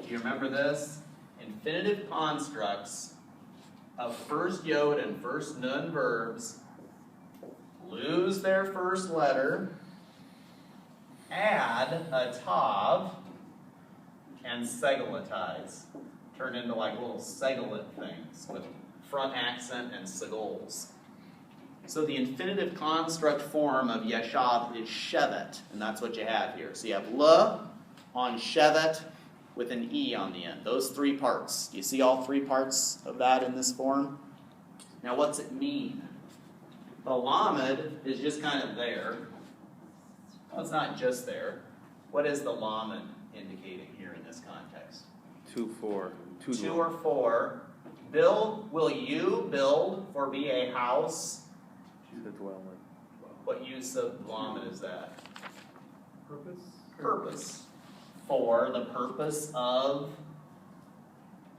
Do you remember this? Infinitive constructs of first yod and first nun verbs lose their first letter, add a tav, and segolatize. Turn into like little segolit things with front accent and segols. So the infinitive construct form of yeshav is shevet, and that's what you have here. So you have l on shevet with an e on the end. Those three parts. Do you see all three parts of that in this form? Now what's it mean? The lamed is just kind of there. Well, it's not just there. What is the lamed indicating here in this context? 2, 4. 2 or 4. Build, will you build for be a house? To dwell in. What use of lamed is that? Purpose? Purpose. For the purpose of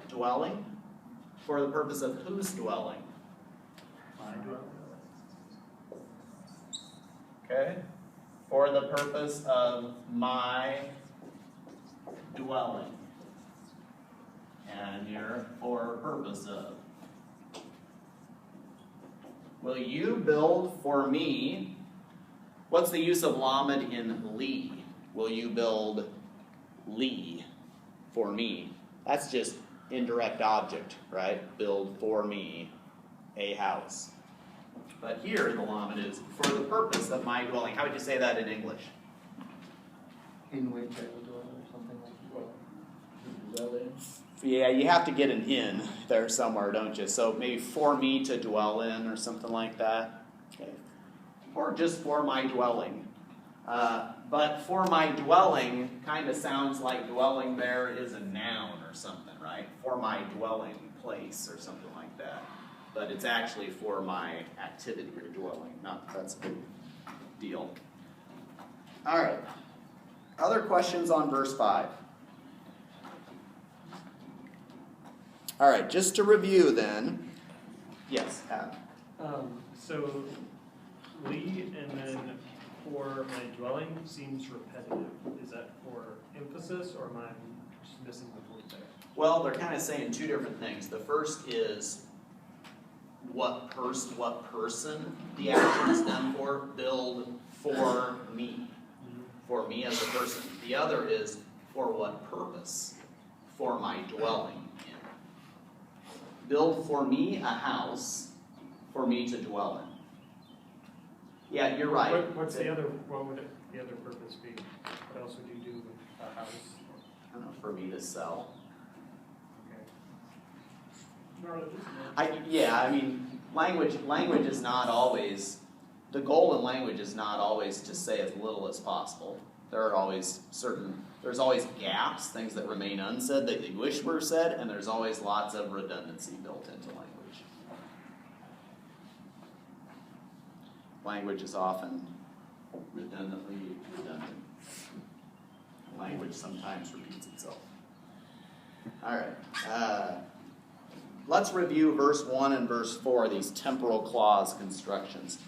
dwelling? For the purpose of whose dwelling? My dwelling. Okay? For the purpose of my dwelling. And here, for purpose of. Will you build for me? What's the use of lamed in li? Will you build li for me? That's just indirect object, right? Build for me a house. But here the lamed is for the purpose of my dwelling. How would you say that in English? In which I will dwell, or something like that. Dwell in. Yeah, you have to get an in there somewhere, don't you? So maybe for me to dwell in or something like that. Okay. Or just for my dwelling. But for my dwelling kind of sounds like dwelling there is a noun or something, right? For my dwelling place or something like that. But it's actually for my activity or dwelling. That's a big deal. All right. Other questions on verse 5? All right, just to review then. Yes, Adam. So, Lee and then for my dwelling seems repetitive. Is that for emphasis, or am I just missing the point there? Well, they're kind of saying two different things. The first is what person the action is done for. Build for me. For me as a person. The other is for what purpose? For my dwelling in. Build for me a house for me to dwell in. Yeah, you're right. What would the other purpose be? What else would you do with a house? I don't know, for me to sell. Okay. I mean, language is not always, the goal in language is not always to say as little as possible. There's always gaps, things that remain unsaid that you wish were said, and there's always lots of redundancy built into language. Language is often redundantly redundant. Language sometimes repeats itself. All right. Let's review verse 1 and verse 4, these temporal clause constructions.